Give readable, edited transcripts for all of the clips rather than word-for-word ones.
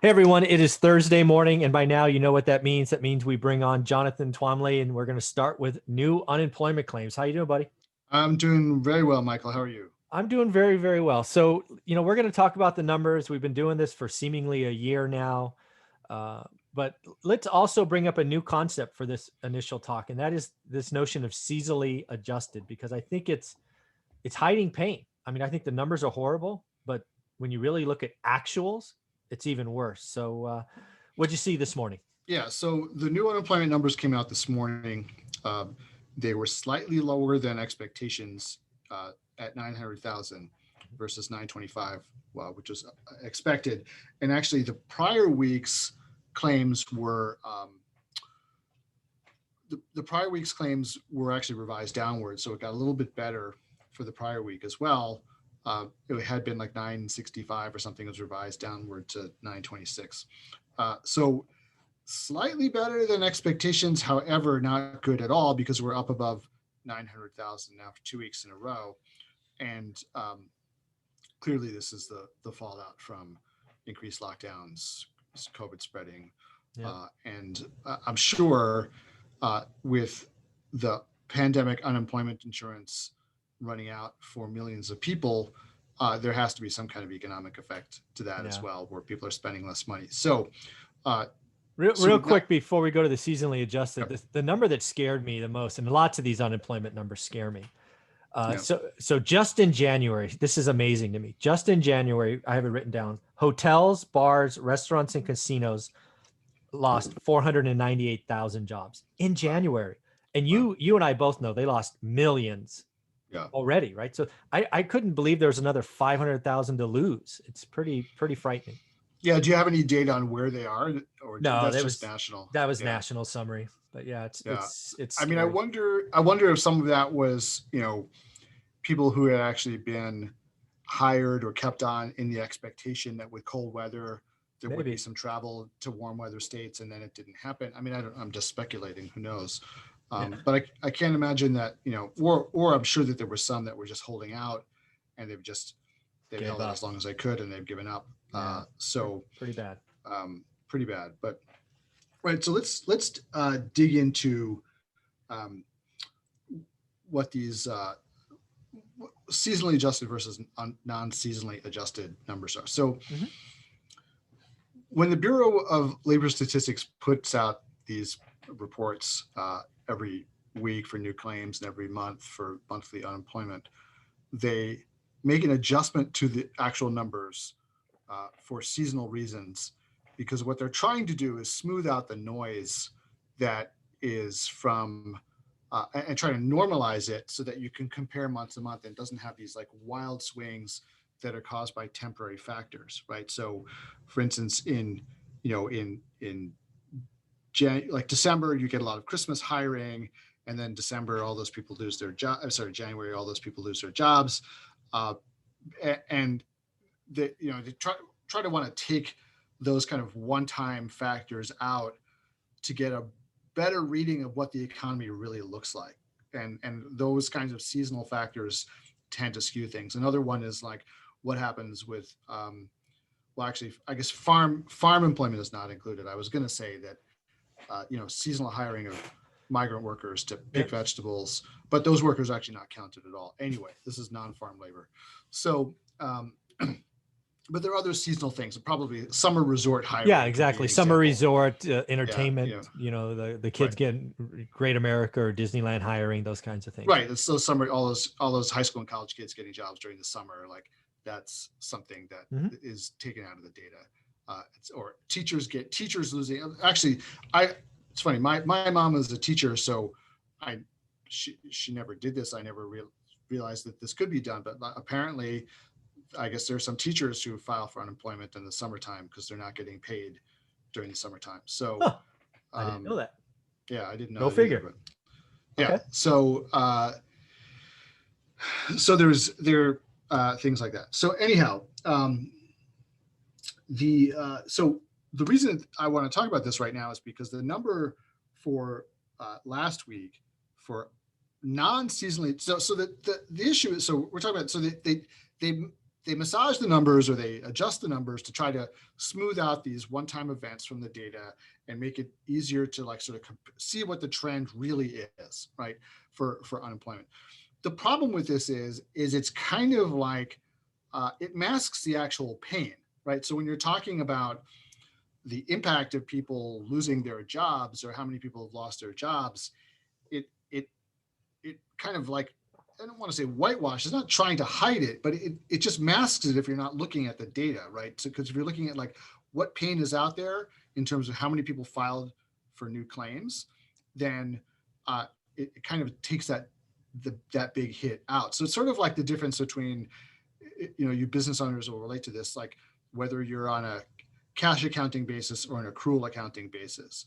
Hey everyone, it is Thursday morning, and by now you know what that means. That means we bring on Jonathan Twomley, and we're going to start with new unemployment claims. How you doing, buddy? I'm doing very well, Michael. How are you? I'm doing very, very well. So, we're going to talk about the numbers. We've been doing this for seemingly a year now, uh, but let's also bring up a new concept for this initial talk, and that is this notion of seasonally adjusted, because I think it's hiding pain. I mean, I think the numbers are horrible, but when you really look at actuals, it's even worse. So, what'd you see this morning? Yeah, so the new unemployment numbers came out this morning. They were slightly lower than expectations at 900,000 versus 925, well, which was expected. And actually, the prior week's claims were the prior week's claims were actually revised downward, so it got a little bit better for the prior week as well. It had been like 965 or something. It was revised downward to 926. So slightly better than expectations, however, not good at all because we're up above 900,000 now for 2 weeks in a row. And clearly, this is the fallout from increased lockdowns, COVID spreading. Yeah. And I'm sure with the pandemic unemployment insurance running out for millions of people, there has to be some kind of economic effect to that as Yeah. well, where people are spending less money. So, Real that, quick before we go to the seasonally adjusted, the number that scared me the most, and lots of these unemployment numbers scare me. yeah, So just in January, this is amazing to me. Just in January, I have it written down. Hotels, bars, restaurants, and casinos lost 498,000 jobs in wow, January. And wow, you and I both know they lost millions yeah. already, right? So I couldn't believe there was another 500,000 to lose. It's pretty frightening. Yeah, do you have any data on where they are, or No, that's just national? that was Yeah, national summary, but yeah, it's yeah. it's it's I mean, I scary. wonder. I wonder if some of that was, people who had actually been hired or kept on in the expectation that with cold weather there would be Maybe. some travel to warm weather states, and then it didn't happen. I mean, I'm just speculating. Who knows? Yeah, But I can't imagine that, or I'm sure that there were some that were just holding out, and they've gave held out up. as long as they could, and they've given up. Yeah, So pretty bad. pretty bad. But right, so let's dig into um, what these seasonally adjusted versus non-seasonally adjusted numbers are. So Hmm. when the Bureau of Labor Statistics puts out these reports every week for new claims and every month for monthly unemployment, they make an adjustment to the actual numbers for seasonal reasons, because what they're trying to do is smooth out the noise that is from and try to normalize it so that you can compare month to month and it doesn't have these like wild swings that are caused by temporary factors, right? So, for instance, in like December, you get a lot of Christmas hiring, and then December, all those people lose their job. Sorry, January, all those people lose their jobs, uh, and they try to want to take those kind of one-time factors out to get a better reading of what the economy really looks like. And those kinds of seasonal factors tend to skew things. Another one is like what happens with well, actually, I guess farm employment is not included. I was going to say that seasonal hiring of migrant workers to pick Yep. vegetables, but those workers are actually not counted at all. Anyway, this is non-farm labor. So, but there are other seasonal things. Probably summer resort Yeah, hiring could be exactly. an Summer example. resort, Yeah, yeah, entertainment. The kids right. getting Great America or Disneyland hiring, those kinds of things. Right. It's those summer, all those high school and college kids getting jobs during the summer. Like that's something that Hmm. is taken out of the data. Or teachers losing. Actually, I. It's funny. My mom is a teacher, so she never did this. I never realized that this could be done. But apparently, I guess there are some teachers who file for unemployment in the summertime because they're not getting paid during the summertime. So, Huh. I didn't know um, that. yeah, I didn't know Go that either. figure. But yeah, Okay. so there things like that. So anyhow, the reason I want to talk about this right now is because the number for last week for non-seasonally, so the issue is, so we're talking about, so they they massage the numbers or they adjust the numbers to try to smooth out these one-time events from the data and make it easier to like sort of see what the trend really is, right, for unemployment. The problem with this is it's kind of like it masks the actual pain, right? So when you're talking about the impact of people losing their jobs or how many people have lost their jobs, it kind of like, I don't want to say whitewash, it's not trying to hide it, but it just masks it if you're not looking at the data, right? So because if you're looking at like what pain is out there in terms of how many people filed for new claims, then it kind of takes that big hit out. So it's sort of like the difference between, you business owners will relate to this, like whether you're on a cash accounting basis or an accrual accounting basis.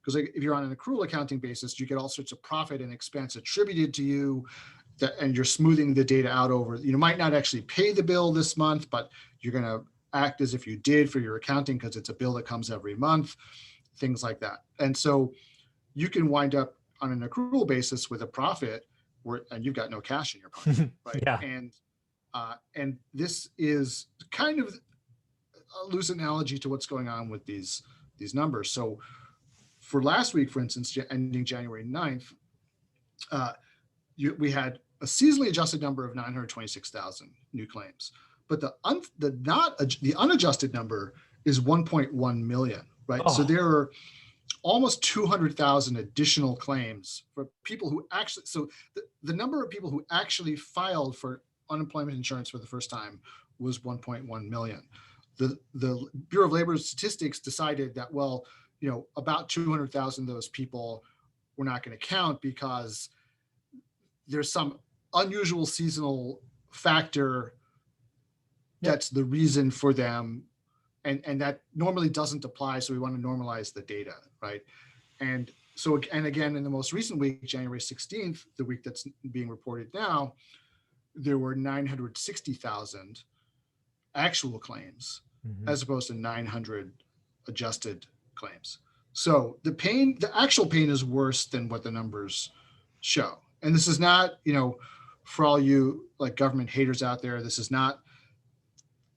Because like, if you're on an accrual accounting basis, you get all sorts of profit and expense attributed to you, and you're smoothing the data out over, you might not actually pay the bill this month, but you're going to act as if you did for your accounting because it's a bill that comes every month, things like that. And so you can wind up on an accrual basis with a profit and you've got no cash in your pocket, right? Yeah. And this is kind of a loose analogy to what's going on with these numbers. So for last week, for instance, ending January 9th, we had a seasonally adjusted number of 926,000 new claims, but the unadjusted number is 1.1 million, right? Oh. So there are almost 200,000 additional claims for people who actually, so the number of people who actually filed for unemployment insurance for the first time was 1.1 million. The Bureau of Labor Statistics decided that, well, about 200,000 of those people we're not going to count because there's some unusual seasonal factor that's the reason for them. And that normally doesn't apply. So we want to normalize the data, right? And so, and again, in the most recent week, January 16th, the week that's being reported now, there were 960,000 actual claims as opposed to 900 adjusted claims. So the actual pain is worse than what the numbers show. And this is not, for all you like government haters out there, this is not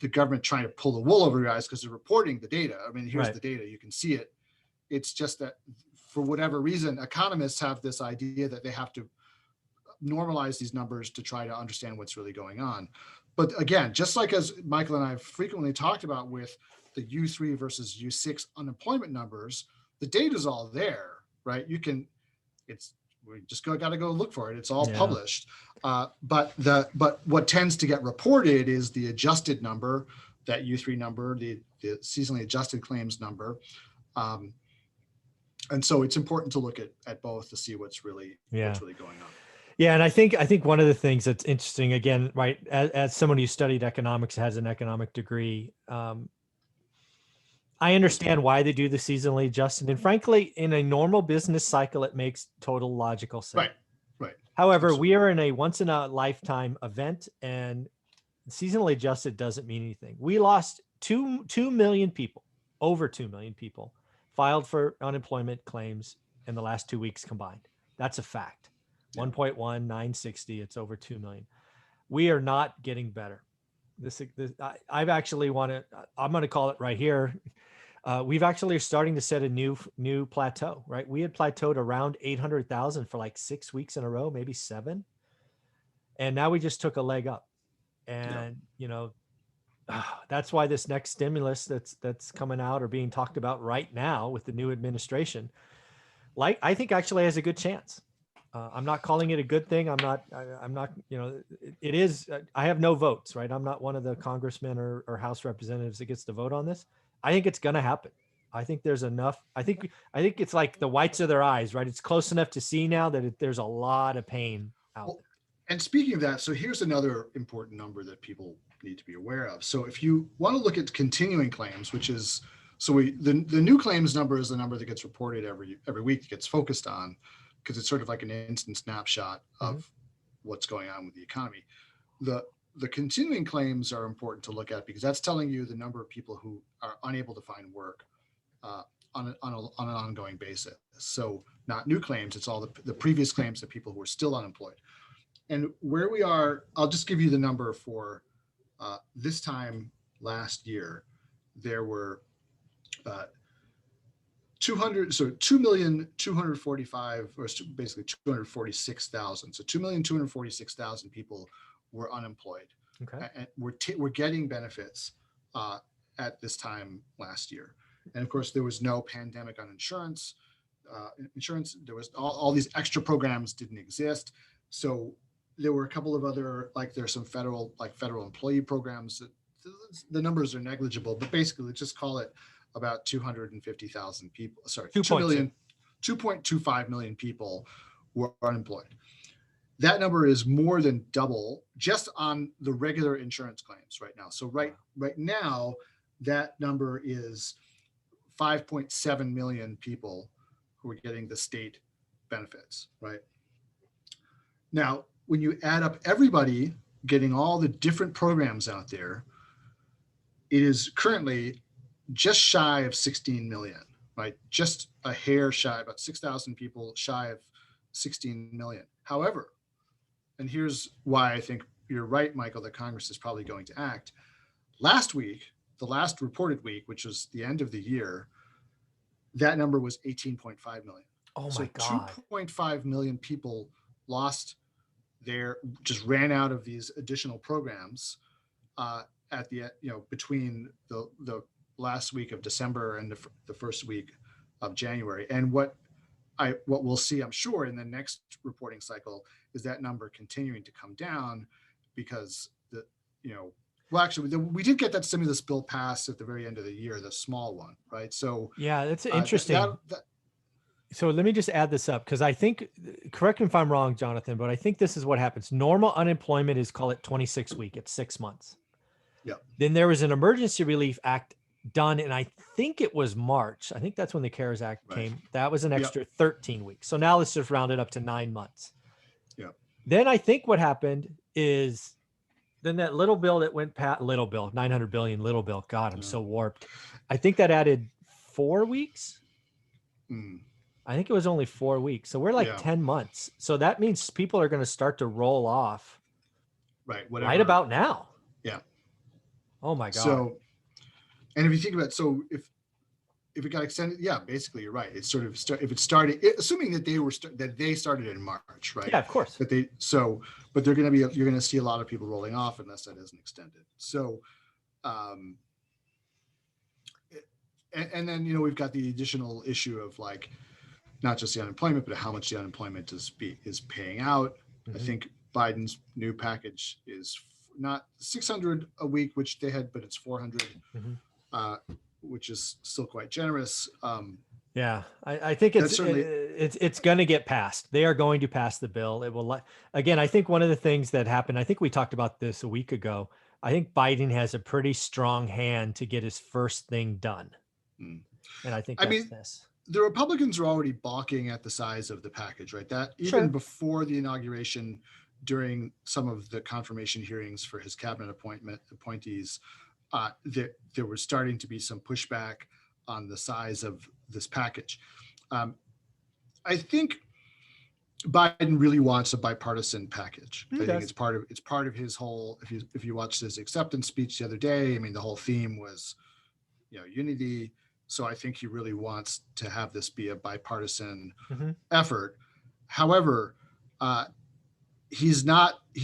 the government trying to pull the wool over your eyes because they're reporting the data. I mean, here's the data, you can see it. It's just that for whatever reason, economists have this idea that they have to normalize these numbers to try to understand what's really going on. But again, just like as Michael and I have frequently talked about with the U3 versus U6 unemployment numbers, the data's all there, right? We just got to go look for it. It's all published. But what tends to get reported is the adjusted number, that U3 number, the seasonally adjusted claims number. And so it's important to look at both to see what's really going on. Yeah, and I think one of the things that's interesting, again, right, as someone who studied economics, has an economic degree, I understand why they do the seasonally adjusted. And frankly, in a normal business cycle, it makes total logical sense. Right. However, we are in a once in a lifetime event, and seasonally adjusted doesn't mean anything. We lost 2 million people, over 2 million people filed for unemployment claims in the last 2 weeks combined. That's a fact. 1.1, 960, it's over 2 million. We are not getting better. I'm going to call it right here. We've actually starting to set a new plateau, right? We had plateaued around 800,000 for like 6 weeks in a row, maybe 7. And now we just took a leg up. And, that's why this next stimulus that's coming out or being talked about right now with the new administration, I think actually has a good chance. I'm not calling it a good thing. I'm not, it is, I have no votes, right? I'm not one of the congressmen or House representatives that gets to vote on this. I think it's going to happen. I think there's enough. I think it's like the whites of their eyes, right? It's close enough to see now that there's a lot of pain out there. And speaking of that, so here's another important number that people need to be aware of. So if you want to look at continuing claims, which is, the new claims number is the number that gets reported every week, that gets focused on, because it's sort of like an instant snapshot of what's going on with the economy. The continuing claims are important to look at because that's telling you the number of people who are unable to find work on an ongoing basis. So not new claims, it's all the previous claims of people who are still unemployed. And where we are, I'll just give you the number for This time last year, there were 2,245,000, or basically 246,000. So 2,246,000 people were unemployed, Okay. and were getting benefits at this time last year. And of course, there was no pandemic on insurance. There was all these extra programs didn't exist. So there were a couple of other, like there's some federal employee programs. The numbers are negligible, but basically let's just call it about 250,000 people, sorry, 2.25 million people were unemployed. That number is more than double just on the regular insurance claims right now. So right now, that number is 5.7 million people who are getting the state benefits, right? Now, when you add up everybody getting all the different programs out there, it is currently just shy of 16 million, right? Just a hair shy, about 6,000 people shy of 16 million. However, and here's why I think you're right, Michael, that Congress is probably going to act. Last week, the last reported week, which was the end of the year, that number was 18.5 million. Oh my God. 2.5 million people just ran out of these additional programs at the, between the last week of December and the first week of January. And what we'll see, I'm sure, in the next reporting cycle is that number continuing to come down, because we did get that stimulus bill passed at the very end of the year, the small one, right? So yeah, that's interesting. So let me just add this up, because I think, correct me if I'm wrong, Jonathan, but I think this is what happens. Normal unemployment is, call it 26 week. It's 6 months. Yeah. Then there was an Emergency Relief Act done, and I think it was March. I think that's when the CARES Act came. That was an extra 13 weeks. So now let's just round it up to 9 months. Yeah. Then I think what happened is, then that little bill that went past, little bill, 900 billion, little bill. God, I'm so warped. I think that added 4 weeks. I think it was only 4 weeks. So we're like 10 months. So that means people are going to start to roll off right about now. Yeah. Oh my God. So, and if you think about it, so if it got extended, yeah, basically you're right. It's sort of if it started, assuming that they started in March, right? Yeah, of course. But you're going to see a lot of people rolling off unless that isn't extended. So, and then we've got the additional issue of like not just the unemployment, but how much the unemployment is paying out. Mm-hmm. I think Biden's new package is not 600 a week, which they had, but it's 400. Mm-hmm. Which is still quite generous. Yeah, I think it's going to get passed. They are going to pass the bill. It will. Again, I think one of the things that happened, I think we talked about this a week ago. I think Biden has a pretty strong hand to get his first thing done. And I think this. The Republicans are already balking at the size of the package, right? That even before the inauguration, during some of the confirmation hearings for his cabinet appointees, there was starting to be some pushback on the size of this package. I think Biden really wants a bipartisan package. I think it's part of his whole. If you watched his acceptance speech the other day, I mean, the whole theme was, unity. So I think he really wants to have this be a bipartisan effort. However, he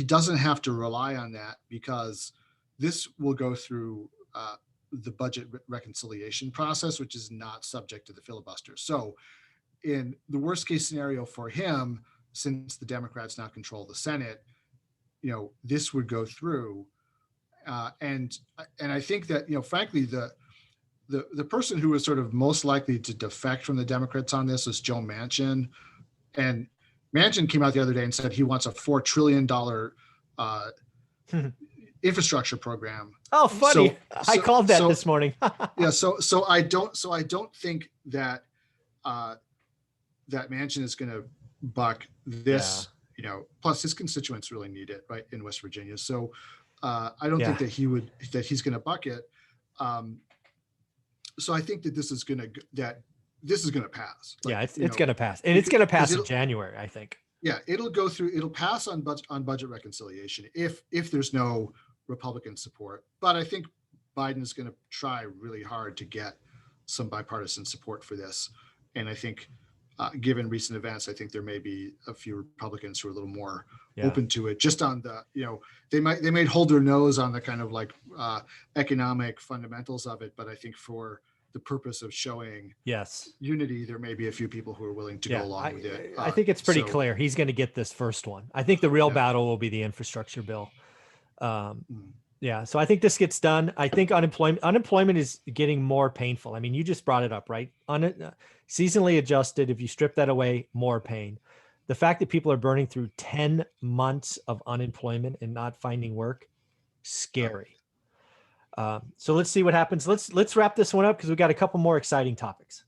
doesn't have to rely on that, because this will go through the budget reconciliation process, which is not subject to the filibuster. So in the worst case scenario for him, since the Democrats now control the Senate, this would go through. And I think that, frankly, the person who was sort of most likely to defect from the Democrats on this is Joe Manchin. And Manchin came out the other day and said he wants a $4 trillion infrastructure program. Oh, funny! I called that this morning. Yeah, so I don't think that that Manchin is going to buck this. Plus his constituents really need it, right, in West Virginia. So I don't think that he's going to buck it. So I think that this is going to pass. It's going to pass, and it's going to pass in January, I think. Yeah, it'll pass on budget reconciliation if there's no Republican support. But I think Biden is going to try really hard to get some bipartisan support for this. And I think, given recent events, I think there may be a few Republicans who are a little more open to it. Just on the, they might hold their nose on the kind of like economic fundamentals of it, but I think for the purpose of showing unity, there may be a few people who are willing to go along with it. I think it's pretty clear he's going to get this first one. I think the real battle will be the infrastructure bill. So I think this gets done. I think unemployment is getting more painful. I mean, you just brought it up, right? Seasonally adjusted, if you strip that away, more pain. The fact that people are burning through 10 months of unemployment and not finding work, scary. So let's see what happens. Let's wrap this one up because we've got a couple more exciting topics.